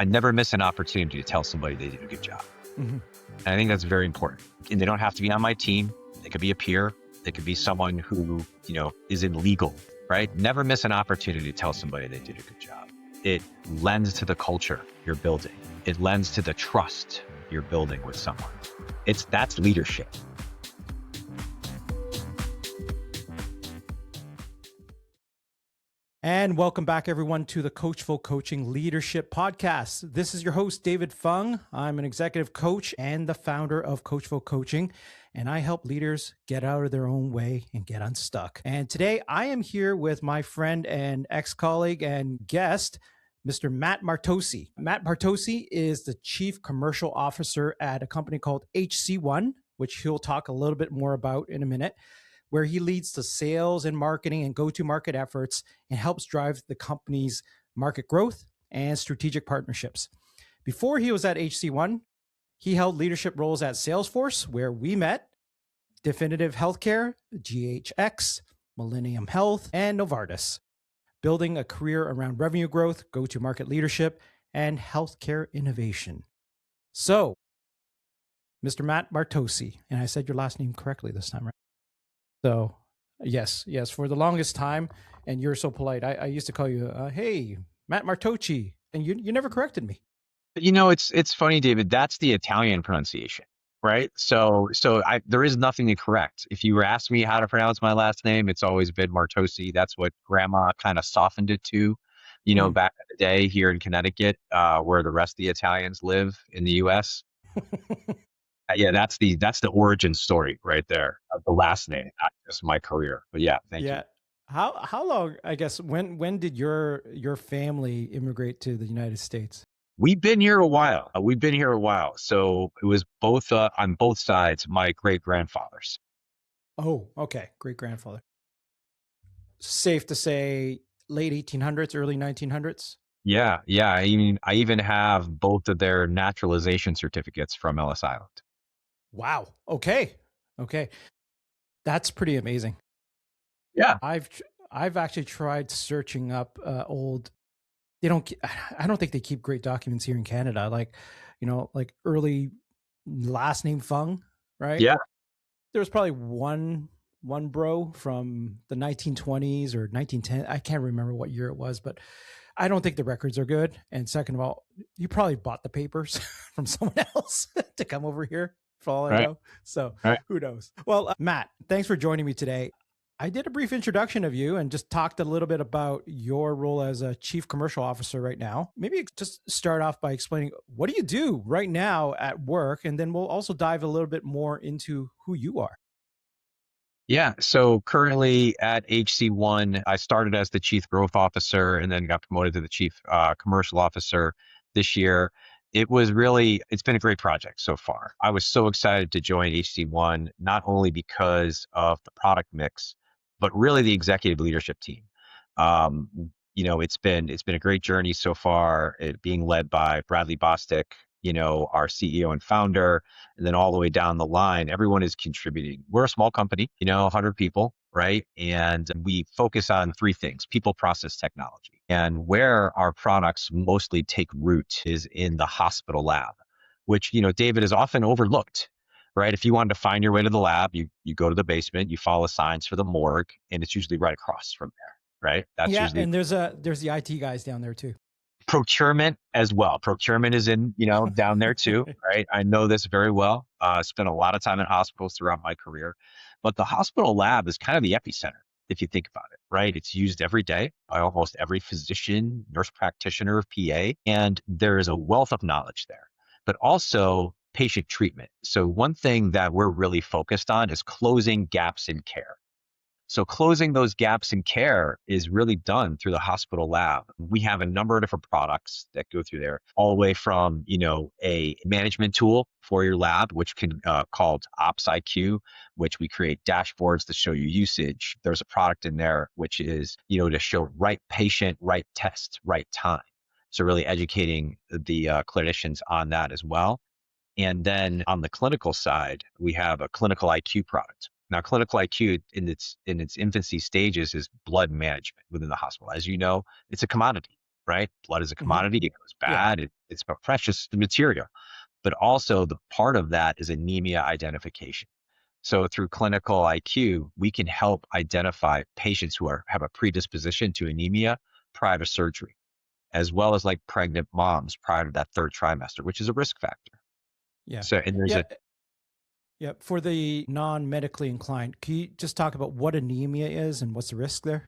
I never miss an opportunity to tell somebody they did a good job. Mm-hmm. And I think that's very important. And they don't have to be on my team. They could be a peer. They could be someone who, is in legal, right? Never miss an opportunity to tell somebody they did a good job. It lends to the culture you're building. It lends to the trust you're building with someone. That's leadership. And welcome back, everyone, to the Coachful Coaching Leadership Podcast. This is your host, David Fung. I'm an executive coach and the founder of Coachful Coaching, and I help leaders get out of their own way and get unstuck. And today I am here with my friend and ex-colleague and guest, Mr. Matt Martocci. Matt Martocci is the Chief Commercial Officer at a company called HC1, which he'll talk a little bit more about in a minute, where he leads the sales and marketing and go-to-market efforts and helps drive the company's market growth and strategic partnerships. Before he was at HC1, he held leadership roles at Salesforce, where we met, Definitive Healthcare, GHX, Millennium Health, and Novartis, building a career around revenue growth, go-to-market leadership, and healthcare innovation. So, Mr. Matt Martocci, and I said your last name correctly this time, right? So, yes, for the longest time, and you're so polite. I used to call you, hey, Matt Martocci, and you never corrected me. It's funny, David. That's the Italian pronunciation, right? So there is nothing to correct. If you were asking me how to pronounce my last name, it's always been Martocci. That's what Grandma kind of softened it to, back in the day here in Connecticut, where the rest of the Italians live in the U.S. Yeah, that's the origin story right there of the last name, not just my career. But yeah, thank you. How long, I guess, when did your family immigrate to the United States? We've been here a while. So it was both on both sides, my great grandfathers. Oh, okay. Great grandfather. Safe to say late 1800s, early 1900s? Yeah. I even have both of their naturalization certificates from Ellis Island. Wow. Okay. That's pretty amazing. Yeah. I've actually tried searching up old. I don't think they keep great documents here in Canada. Like early last name Fung, right? Yeah. There was probably one bro from the 1920s or 1910. I can't remember what year it was, but I don't think the records are good. And second of all, you probably bought the papers from someone else to come over here, for all I know. So Who knows? Well, Matt, thanks for joining me today. I did a brief introduction of you and just talked a little bit about your role as a chief commercial officer right now. Maybe just start off by explaining, what do you do right now at work? And then we'll also dive a little bit more into who you are. Yeah. So currently at HC1, I started as the chief growth officer and then got promoted to the chief commercial officer this year. It's been a great project so far. I was so excited to join HC1, not only because of the product mix, but really the executive leadership team. It's been a great journey so far, it being led by Bradley Bostic, our CEO and founder, and then all the way down the line, everyone is contributing. We're a small company, 100 people, right? And we focus on three things: people, process, technology. And where our products mostly take root is in the hospital lab, which, David, is often overlooked, right? If you wanted to find your way to the lab, you go to the basement, you follow signs for the morgue, and it's usually right across from there, right? That's usually... and there's the IT guys down there too. Procurement as well. Procurement is in, down there too, right? I know this very well. Spent a lot of time in hospitals throughout my career, but the hospital lab is kind of the epicenter, if you think about it, right? It's used every day by almost every physician, nurse practitioner, PA, and there is a wealth of knowledge there, but also patient treatment. So one thing that we're really focused on is closing gaps in care. So closing those gaps in care is really done through the hospital lab. We have a number of different products that go through there, all the way from, a management tool for your lab, which can called Ops IQ, which we create dashboards to show you usage. There's a product in there which is, to show right patient, right test, right time. So really educating the clinicians on that as well. And then on the clinical side, we have a clinical IQ product. Now, clinical IQ in its infancy stages is blood management within the hospital. As you know, it's a commodity, right? Blood is a Hmm. commodity. It goes Yeah. bad. It's a precious material. But also the part of that is anemia identification. So through clinical IQ, we can help identify patients who have a predisposition to anemia prior to surgery, as well as like pregnant moms prior to that third trimester, which is a risk factor. Yeah. So, and there's Yeah. a, Yeah. For the non-medically inclined, can you just talk about what anemia is and what's the risk there?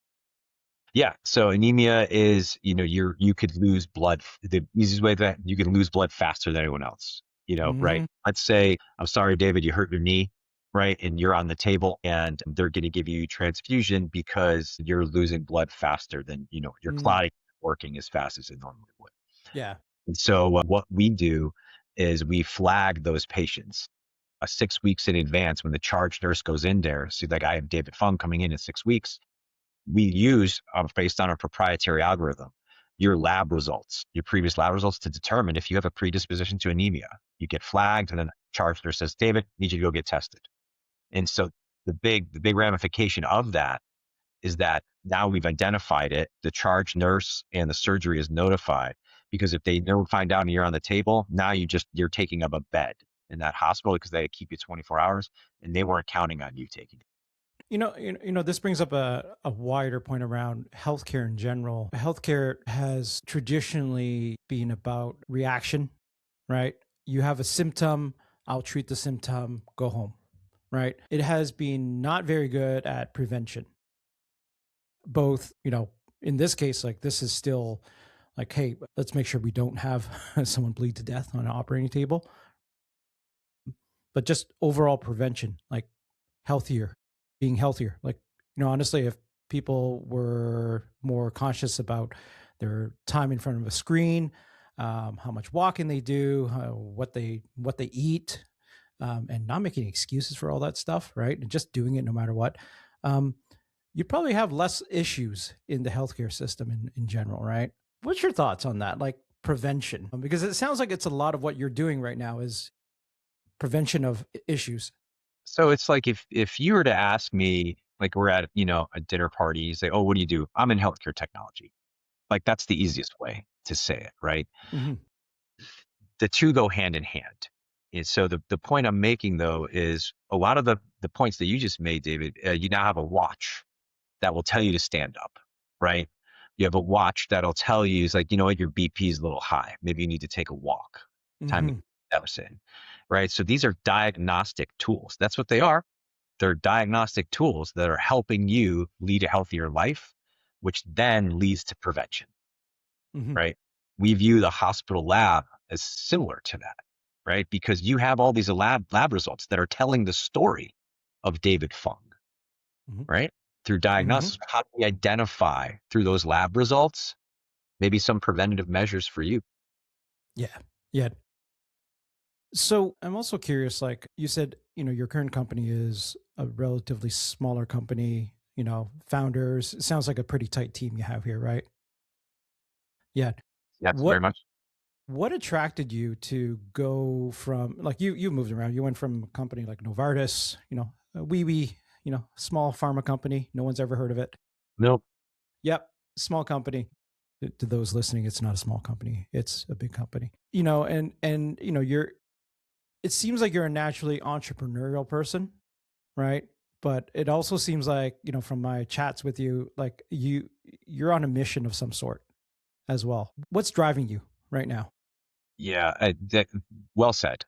yeah. So anemia is, you could lose blood. The easiest way that you can lose blood faster than anyone else, right? Hmm. Let's say, I'm sorry, David, you hurt your knee, right? And you're on the table and they're going to give you transfusion because you're losing blood faster than, your Mm. clotting working as fast as it normally would. Yeah. And so what we do is we flag those patients 6 weeks in advance when the charge nurse goes in there. See, like I have David Fung coming in 6 weeks. We use, based on our proprietary algorithm, your lab results, your previous lab results to determine if you have a predisposition to anemia. You get flagged, and then the charge nurse says, David, need you to go get tested. And so the big ramification of that is that now we've identified it. The charge nurse and the surgery is notified, because if they don't find out and you're on the table, now you're taking up a bed in that hospital because they keep you 24 hours and they weren't counting on you taking it. This brings up a wider point around healthcare in general. Healthcare has traditionally been about reaction, right? You have a symptom, I'll treat the symptom, go home, right? It has been not very good at prevention. Both, in this case, like this is still like, hey, let's make sure we don't have someone bleed to death on an operating table, but just overall prevention, like healthier, being healthier. Like, honestly, if people were more conscious about their time in front of a screen, how much walking they do, what they eat, and not making excuses for all that stuff, right? And just doing it no matter what. Um, you probably have less issues in the healthcare system in general, right? What's your thoughts on that? Like prevention, because it sounds like it's a lot of what you're doing right now is prevention of issues. So it's like if you were to ask me, like we're at, a dinner party, you say, oh, what do you do? I'm in healthcare technology. Like that's the easiest way to say it, right? Hmm. The two go hand in hand. And so the point I'm making though is a lot of the points that you just made, David. You now have a watch that will tell you to stand up, right? You have a watch that'll tell you, is like, what, your BP is a little high. Maybe you need to take a walk. Time to Hmm. get medicine, right? So these are diagnostic tools. That's what they are. They're diagnostic tools that are helping you lead a healthier life, which then leads to prevention, Hmm. right? We view the hospital lab as similar to that, right? Because you have all these lab results that are telling the story of David Fung, Hmm. right? Through Hmm. diagnosis, how do we identify through those lab results, maybe some preventative measures for you? Yeah. Yeah. So I'm also curious, like you said, your current company is a relatively smaller company, founders. It sounds like a pretty tight team you have here, right? Yeah. Yes, very What much. what attracted you to go from like you moved around. You went from a company like Novartis, a wee, small pharma company. No one's ever heard of it. Nope. Yep. Small company. To those listening, it's not a small company. It's a big company. And it seems like you're a naturally entrepreneurial person, right? But it also seems like, from my chats with you, like you're on a mission of some sort as well. What's driving you right now? Yeah, well said.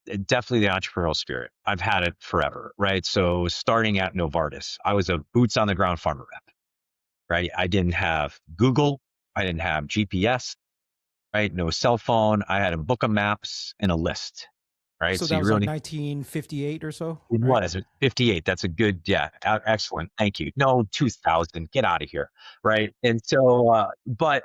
Definitely the entrepreneurial spirit. I've had it forever, right? So starting at Novartis, I was a boots on the ground pharma rep, right? I didn't have Google. I didn't have GPS, right? No cell phone. I had a book of maps and a list, right? So So that you was like really, 1958 or so, it right? was 58. That's a good, yeah, excellent. Thank you. No, 2000. Get out of here, right? And so, but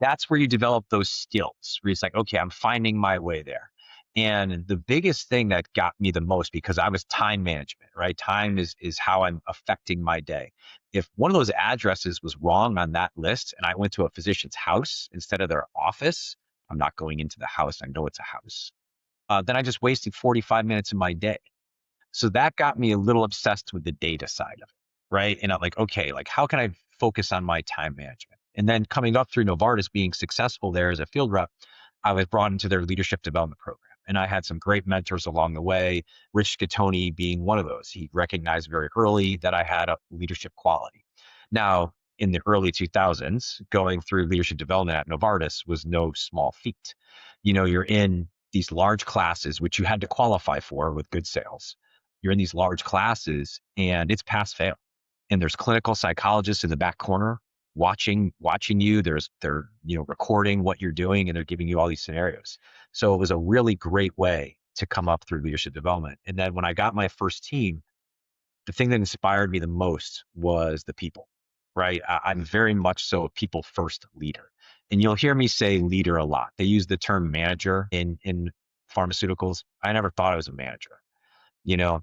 that's where you develop those skills. Where it's like, okay, I'm finding my way there. And the biggest thing that got me the most, because I was time management, right? Time is how I'm affecting my day. If one of those addresses was wrong on that list, and I went to a physician's house instead of their office, I'm not going into the house. I know it's a house. Then I just wasted 45 minutes of my day. So that got me a little obsessed with the data side of it, right? And I'm like, okay, like how can I focus on my time management? And then coming up through Novartis, being successful there as a field rep, I was brought into their leadership development program. And I had some great mentors along the way, Rich Scatoni being one of those. He recognized very early that I had a leadership quality. Now, in the early 2000s, going through leadership development at Novartis was no small feat. You're in these large classes, which you had to qualify for with good sales. You're in these large classes and it's pass fail. And there's clinical psychologists in the back corner watching you. They're recording what you're doing and they're giving you all these scenarios. So it was a really great way to come up through leadership development. And then when I got my first team, the thing that inspired me the most was the people, right? I'm very much so a people first leader. And you'll hear me say leader a lot. They use the term manager in pharmaceuticals. I never thought I was a manager. You know,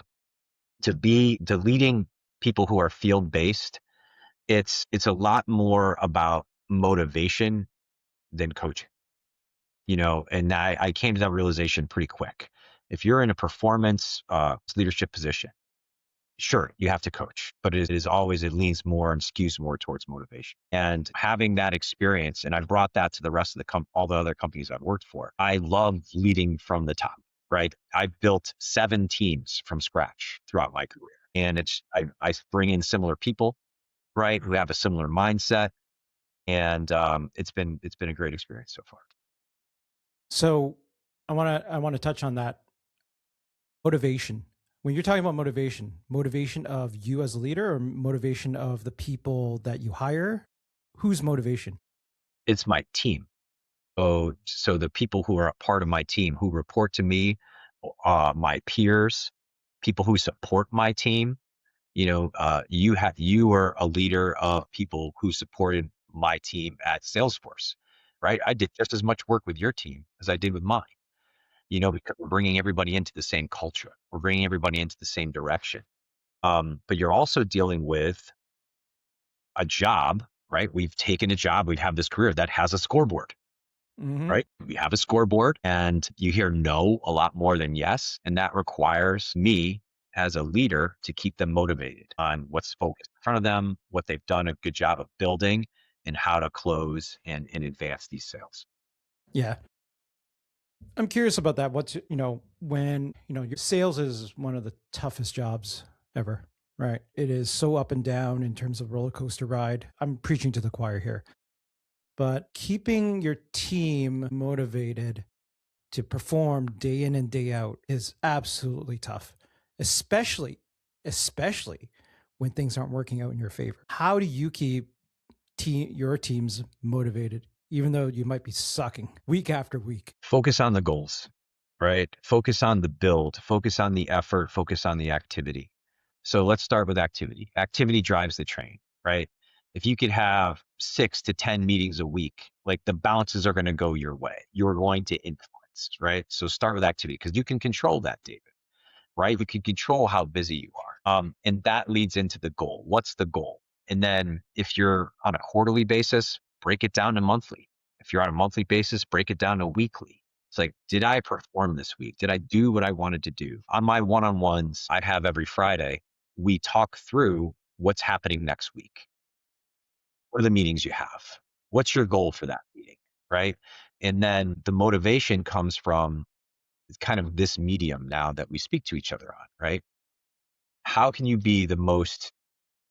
to leading people who are field based, it's a lot more about motivation than coaching. And I came to that realization pretty quick. If you're in a performance leadership position, sure, you have to coach, but it leans more and skews more towards motivation. And having that experience, and I brought that to the rest of all the other companies I've worked for. I love leading from the top, right? I built 7 teams from scratch throughout my career. And I bring in similar people, right, who have a similar mindset. And it's been a great experience so far. So I want to touch on that motivation. When you're talking about motivation of you as a leader or motivation of the people that you hire, whose motivation? It's my team. So the people who are a part of my team, who report to me, my peers, people who support my team, you are a leader of people who supported my team at Salesforce, right? I did just as much work with your team as I did with mine, because we're bringing everybody into the same culture. We're bringing everybody into the same direction. But you're also dealing with a job, right? We've taken a job, we have this career that has a scoreboard, Mm-hmm. right? We have a scoreboard and you hear no a lot more than yes. And that requires me as a leader to keep them motivated on what's focused in front of them, what they've done a good job of building, and how to close and advance these sales. Yeah. I'm curious about that. When, your sales is one of the toughest jobs ever, right? It is so up and down in terms of roller coaster ride. I'm preaching to the choir here, but keeping your team motivated to perform day in and day out is absolutely tough, especially when things aren't working out in your favor. How do you keep your teams motivated, even though you might be sucking week after week? Focus on the goals, right? Focus on the build, focus on the effort, focus on the activity. So let's start with activity. Activity drives the train, right? If you could have 6 to 10 meetings a week, like the bounces are going to go your way. You're going to influence, right? So start with activity because you can control that, David, right? You can control how busy you are. And that leads into the goal. What's the goal? And then if you're on a quarterly basis, break it down to monthly. If you're on a monthly basis, break it down to weekly. It's like, did I perform this week? Did I do what I wanted to do? On my one-on-ones I have every Friday, we talk through what's happening next week. What are the meetings you have? What's your goal for that meeting? Right. And then the motivation comes from kind of this medium now that we speak to each other on, right? How can you be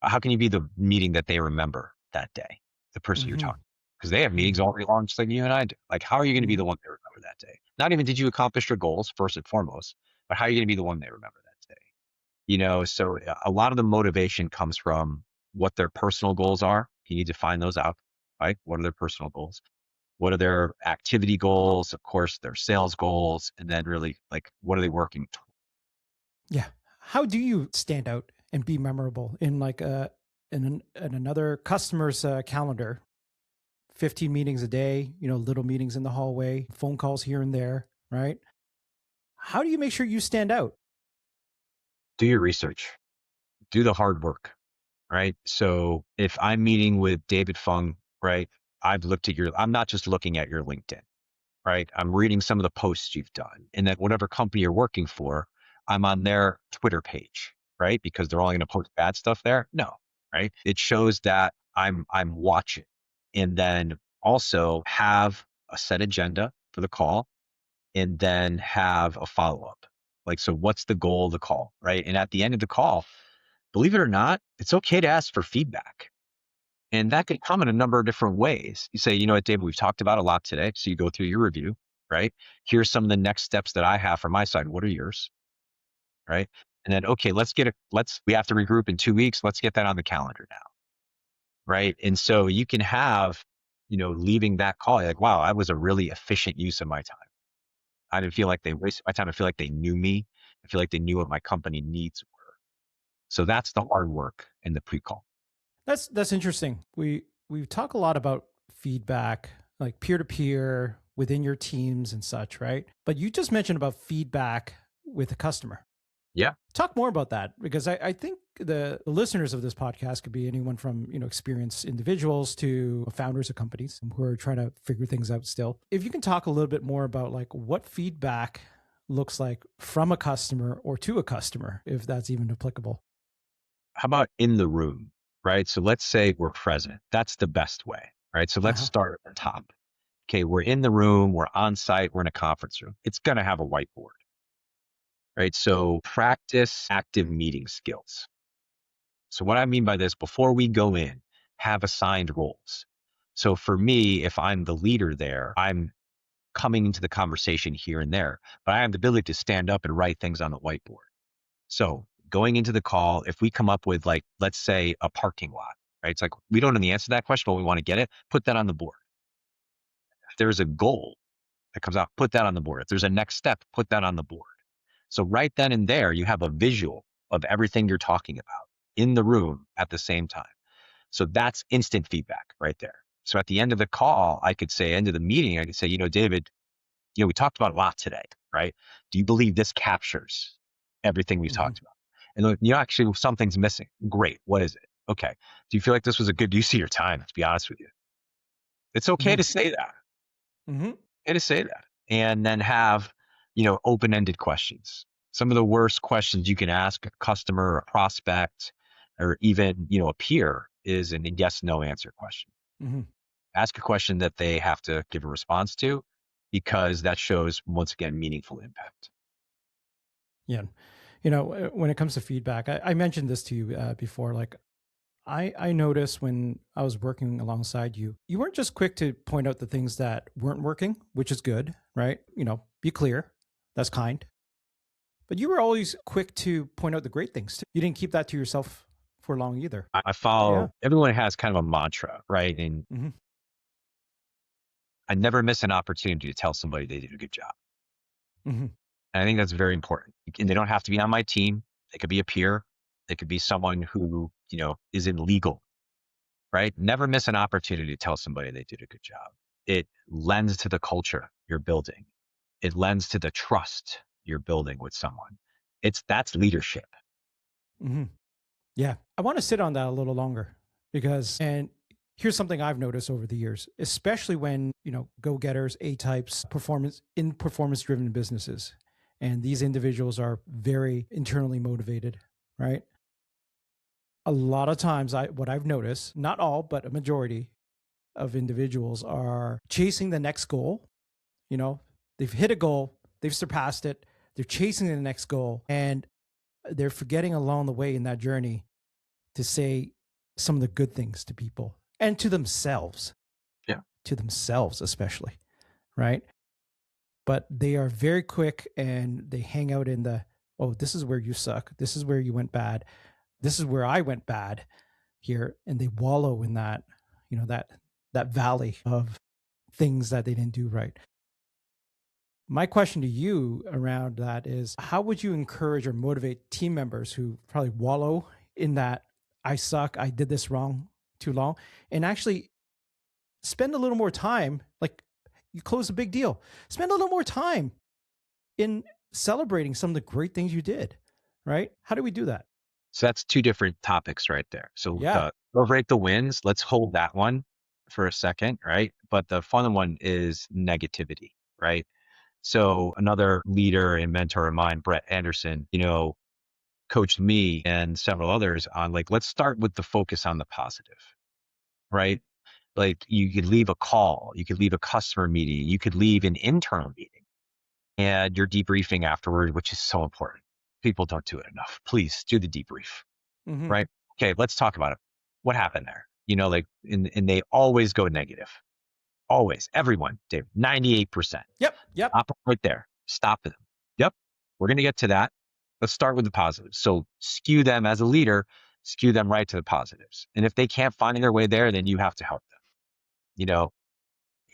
how can you be the meeting that they remember that day, the person you're Mm-hmm. talking? Because they have meetings all day long, just like you and I do. Like, how are you going to be Mm-hmm. the one they remember that day? Not even did you accomplish your goals first and foremost, but how are you going to be the one they remember that day? So a lot of the motivation comes from what their personal goals are. You need to find those out, right? What are their personal goals? What are their activity goals? Of course, their sales goals, and then really like what are they working towards? Yeah. How do you stand out and be memorable in in another customer's calendar? 15 meetings a day, little meetings in the hallway, phone calls here and there, right? How do you make sure you stand out? Do your research, do the hard work, right? So if I'm meeting with David Fung, right, I'm not just looking at your LinkedIn, right? I'm reading some of the posts you've done and that whatever company you're working for, I'm on their Twitter page, right? Because they're only going to post bad stuff there. No, right? It shows that I'm watching And then also have a set agenda for the call and then have a follow-up. Like, so what's the goal of the call, right? And at the end of the call, believe it or not, it's okay to ask for feedback. And that could come in a number of different ways. You say, you know what, David, we've talked about a lot today. So you go through your review, right? Here's some of the next steps that I have from my side. What are yours? Right. And then, okay, we have to regroup in 2 weeks. Let's get that on the calendar now. Right. And so you can have, leaving that call, you're like, wow, that was a really efficient use of my time. I didn't feel like they wasted my time. I feel like they knew me. I feel like they knew what my company needs were. So that's the hard work in the pre-call. That's interesting. We talk a lot about feedback, like peer to peer within your teams and such, right? But you just mentioned about feedback with a customer. Yeah. Talk more about that, because I think the listeners of this podcast could be anyone from experienced individuals to founders of companies who are trying to figure things out still. If you can talk a little bit more about like what feedback looks like from a customer or to a customer, if that's even applicable. How about in the room, right? So let's say we're present. That's the best way, right? So let's start at the top. Okay, we're in the room, we're on site, we're in a conference room. It's going to have a whiteboard, right? So practice active meeting skills. So what I mean by this, before we go in, have assigned roles. So for me, if I'm the leader there, I'm coming into the conversation here and there, but I have the ability to stand up and write things on the whiteboard. So going into the call, if we come up with, like, let's say a parking lot, right? It's like, we don't know the answer to that question, but we want to get it, put that on the board. If there's a goal that comes out, put that on the board. If there's a next step, put that on the board. So right then and there, you have a visual of everything you're talking about in the room at the same time. So that's instant feedback right there. So at the end of the call, end of the meeting, I could say, David, we talked about a lot today, right? Do you believe this captures everything we've talked about? And actually something's missing. Great. What is it? Okay. Do you feel like this was a good use of your time? To be honest with you, it's okay to say that. Okay to say that, and then have, open-ended questions. Some of the worst questions you can ask a customer, a prospect, or even, a peer is a yes/no answer question. Ask a question that they have to give a response to, because that shows, once again, meaningful impact. Yeah. When it comes to feedback, I mentioned this to you before. Like, I noticed when I was working alongside you, you weren't just quick to point out the things that weren't working, which is good, right? Be clear. That's kind. But you were always quick to point out the great things too. You didn't keep that to yourself for long either. I follow, everyone has kind of a mantra, right? And I never miss an opportunity to tell somebody they did a good job. And I think that's very important. And they don't have to be on my team. They could be a peer. They could be someone who, is in legal, right? Never miss an opportunity to tell somebody they did a good job. It lends to the culture you're building. It lends to the trust you're building with someone. That's leadership. Yeah. I want to sit on that a little longer, and here's something I've noticed over the years, especially when, go-getters, A-types, performance-driven businesses. And these individuals are very internally motivated, right? A lot of times what I've noticed, not all, but a majority of individuals are chasing the next goal. They've hit a goal, they've surpassed it, they're chasing the next goal, and they're forgetting along the way in that journey to say some of the good things to people and to themselves. Yeah. To themselves, especially. Right. But they are very quick and they hang out in oh, this is where you suck. This is where you went bad. This is where I went bad here. And they wallow in that, that valley of things that they didn't do right. My question to you around that is, how would you encourage or motivate team members who probably wallow in that I suck, I did this wrong too long, and actually spend a little more time, like you close a big deal, spend a little more time in celebrating some of the great things you did, right? How do we do that? So that's two different topics right there. So Yeah. celebrate the wins. Let's hold that one for a second, right? But the fun one is negativity, right? So another leader and mentor of mine, Brett Anderson, coached me and several others on, like, let's start with the focus on the positive, right? Like you could leave a call, you could leave a customer meeting, you could leave an internal meeting and you're debriefing afterward, which is so important. People don't do it enough. Please do the debrief, Hmm. right? Okay, let's talk about it. What happened there? Like, and they always go negative. Always. Everyone, Dave, 98%. Yep. Yep. Stop right there. Stop them. Yep. We're going to get to that. Let's start with the positives. So skew them as a leader, skew them right to the positives. And if they can't find their way there, then you have to help them, you know,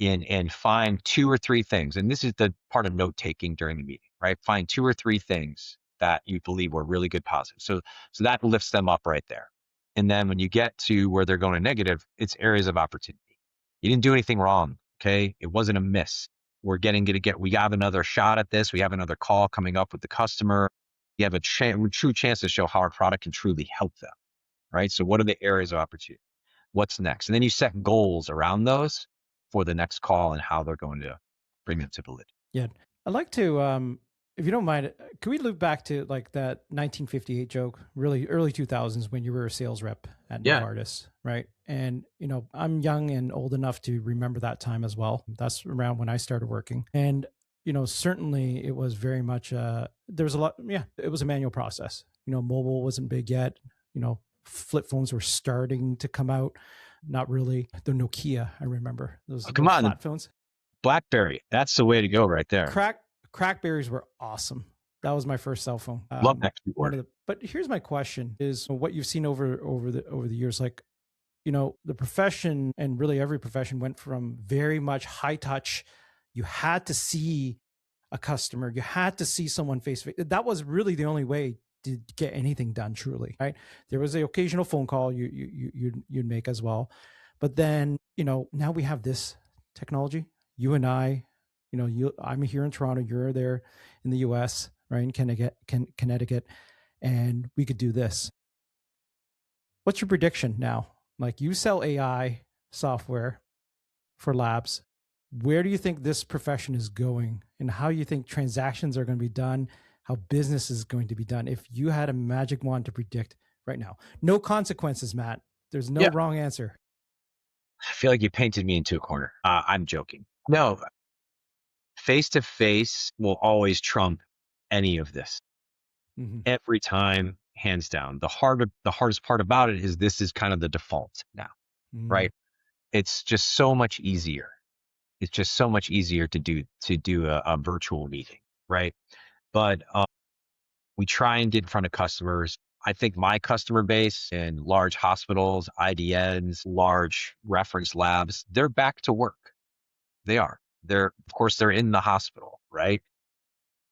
and find two or three things. And this is the part of note taking during the meeting, right? Find two or three things that you believe were really good positives. So that lifts them up right there. And then when you get to where they're going to negative, it's areas of opportunity. You didn't do anything wrong. Okay. It wasn't a miss. We have another shot at this. We have another call coming up with the customer. You have a true chance to show how our product can truly help them. Right. So what are the areas of opportunity? What's next? And then you set goals around those for the next call and how they're going to bring them to validity. Yeah. I'd like to, if you don't mind, can we loop back to like that 1958 joke, really early 2000s when you were a sales rep at Yeah. Novartis, right? And, I'm young and old enough to remember that time as well. That's around when I started working. And, certainly it was very much, there was a lot, it was a manual process. Mobile wasn't big yet. Flip phones were starting to come out. Not really. The Nokia, I remember those Oh, come little on. flat phones. BlackBerry. That's the way to go right there. Crackberries were awesome. That was my first cell phone. Love that keyboard. But here's my question: is what you've seen over the years, like the profession and really every profession went from very much high touch. You had to see a customer, you had to see someone face to face. That was really the only way to get anything done. Truly, right? There was the occasional phone call you'd make as well, but then now we have this technology. You and I, I'm here in Toronto, you're there in the US, right? In Connecticut, and we could do this. What's your prediction now? Like you sell AI software for labs. Where do you think this profession is going and how you think transactions are going to be done, how business is going to be done? If you had a magic wand to predict right now, no consequences, Matt. There's no wrong answer. I feel like you painted me into a corner. I'm joking. No, face to face will always trump any of this. Mm-hmm. Every time, hands down. The hardest part about it is this is kind of the default now, right? It's just so much easier. It's just so much easier to do a virtual meeting, right? But we try and get in front of customers. I think my customer base in large hospitals, IDNs, large reference labs, they're back to work. They are. Of course, they're in the hospital, right?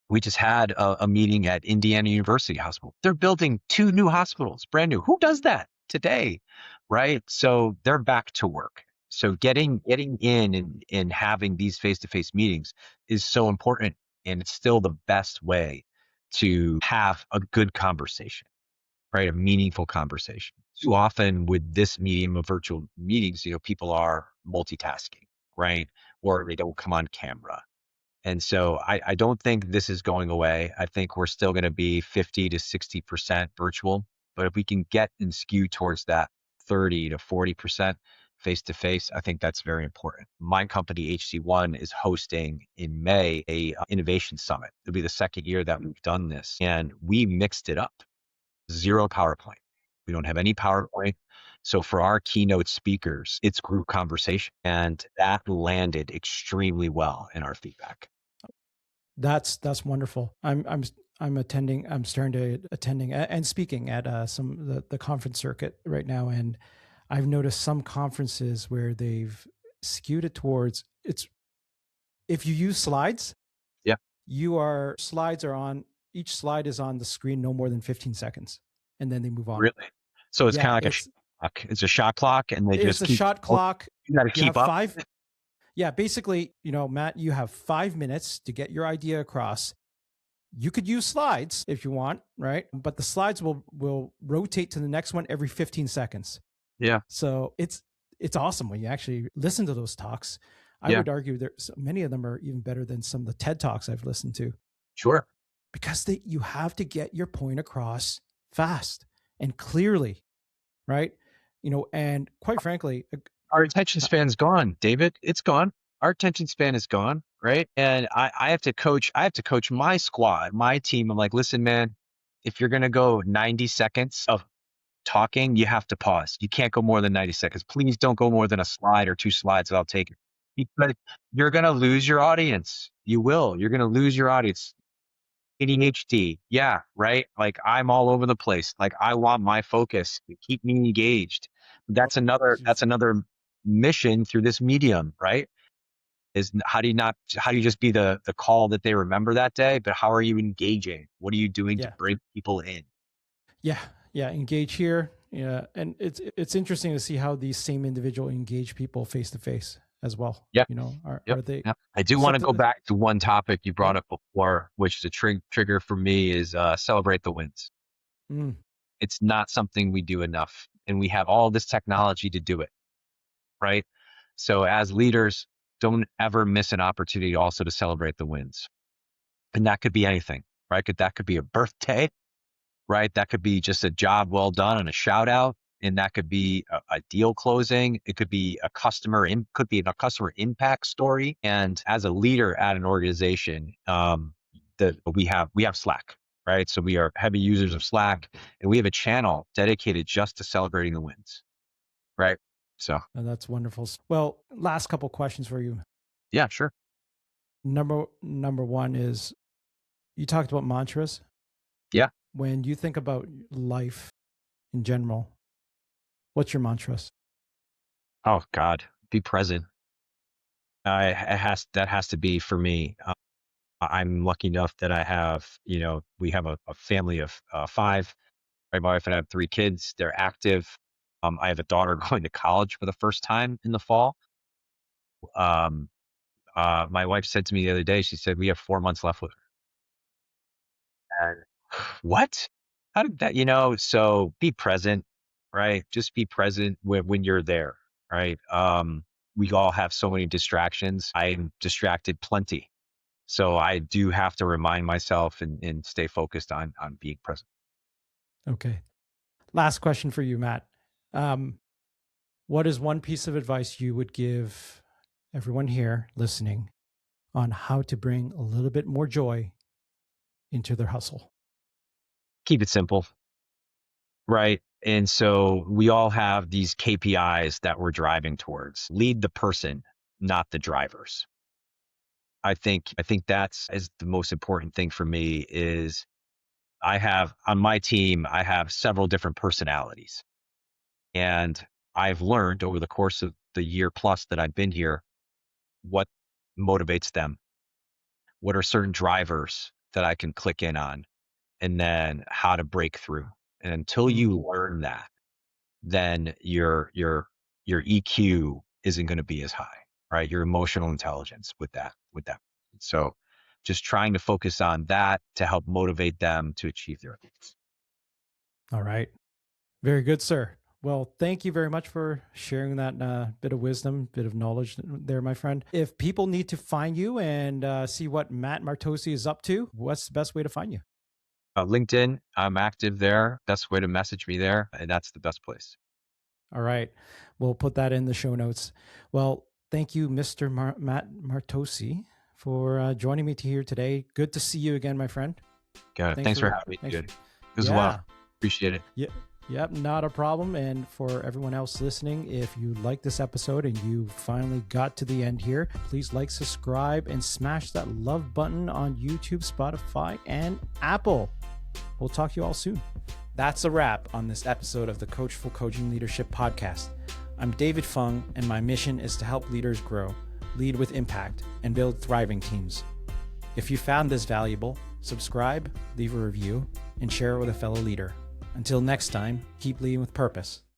We just had a meeting at Indiana University Hospital. They're building 2 new hospitals, brand new. Who does that today, right? So they're back to work. So getting in and having these face-to-face meetings is so important, and it's still the best way to have a good conversation, right? A meaningful conversation. Too often with this medium of virtual meetings, people are multitasking, right? Or they don't come on camera. And so I don't think this is going away. I think we're still going to be 50 to 60% virtual. But if we can get and skew towards that 30 to 40% face to face, I think that's very important. My company, HC1, is hosting in May a innovation summit. It'll be the second year that we've done this. And we mixed it up. 0 PowerPoint. We don't have any PowerPoint. So for our keynote speakers, it's group conversation, and that landed extremely well in our feedback. That's wonderful. I'm attending. I'm starting to attending and speaking at some the conference circuit right now, and I've noticed some conferences where they've skewed it towards it's. If you use slides, Yeah, slides are on. Each slide is on the screen no more than 15 seconds, and then they move on. really. So it's Yeah, kind of like a shot clock. It's a shot clock, and they it's just a keep. shot clock. You got to You keep have up. 5. Yeah, basically, Matt, you have 5 minutes to get your idea across. You could use slides if you want, right? But the slides will rotate to the next one every 15 seconds. Yeah, So it's awesome when you actually listen to those talks. I yeah, would argue there's many of them are even better than some of the TED Talks I've listened to sure. because you have to get your point across fast and clearly, right? And quite frankly, Our attention span's gone, David. It's gone. Our attention span is gone, right? And I have to coach. I have to coach my squad, my team. I'm like, listen, man, if you're gonna go 90 seconds of talking, you have to pause. You can't go more than 90 seconds. Please don't go more than a slide or two slides. I'll take it. Because you're gonna lose your audience. You will. You're gonna lose your audience. ADHD. Yeah, right. Like I'm all over the place. Like I want my focus to keep me engaged. Oh, That's another mission through this medium, right? Is how do you just be the call that they remember that day, but how are you engaging? What are you doing to yeah, bring people in? yeah, yeah. Engage here. Yeah, and it's interesting to see how these same individual engage people face to face as well. Yep. Yep. Are they Yep. I do want to go something? back to one topic you Yeah. brought up before, which is a trigger for me is celebrate the wins. Mm, It's not something we do enough, and we have all this technology to do it, right? So as leaders, don't ever miss an opportunity also to celebrate the wins. And that could be anything, right? That could be a birthday, right? That could be just a job well done and a shout out. And that could be a deal closing. It could be could be a customer impact story. And as a leader at an organization, that we have Slack, right? So we are heavy users of Slack, and we have a channel dedicated just to celebrating the wins, right? So that's wonderful. Well, last couple questions for you. yeah, sure. Number one is you talked about mantras. Yeah. When you think about life in general, what's your mantras? Oh God, be present. That has to be for me. I'm lucky enough that I have, we have a family of five. My wife and I have three kids. They're active. I have a daughter going to college for the first time in the fall. Um, my wife said to me the other day, she said, we have 4 months left with her. And what? How did that, so be present, right? Just be present when you're there, right? We all have so many distractions. I'm distracted plenty. So I do have to remind myself and stay focused on being present. Okay. Last question for you, Matt. Um, what is one piece of advice you would give everyone here listening on how to bring a little bit more joy into their hustle? Keep it simple, right? And so we all have these KPIs that we're driving towards. Lead the person, not the drivers. I think that's is the most important thing for me is I have on my team, I have several different personalities. And I've learned over the course of the year plus that I've been here what motivates them. What are certain drivers that I can click in on, and then how to break through. And until Mm, you learn that, then your EQ isn't going to be as high, right? Your emotional intelligence with that. So just trying to focus on that to help motivate them to achieve their goals. all right. Very good, sir. Well, thank you very much for sharing that bit of wisdom, bit of knowledge there, my friend. If people need to find you and see what Matt Martocci is up to, what's the best way to find you? LinkedIn, I'm active there. Best way to message me there, and that's the best place. All right. We'll put that in the show notes. Well, thank you, Mr. Matt Martocci, for joining me here today. Good to see you again, my friend. Got it. Thanks for having me, dude. As well. Yeah. Appreciate it. Yeah. Yep, not a problem. And for everyone else listening, if you like this episode and you finally got to the end here, please like, subscribe, and smash that love button on YouTube, Spotify, and Apple. We'll talk to you all soon. That's a wrap on this episode of the Coachful Coaching Leadership Podcast. I'm David Fung, and my mission is to help leaders grow, lead with impact, and build thriving teams. If you found this valuable, subscribe, leave a review, and share it with a fellow leader. Until next time, keep leading with purpose.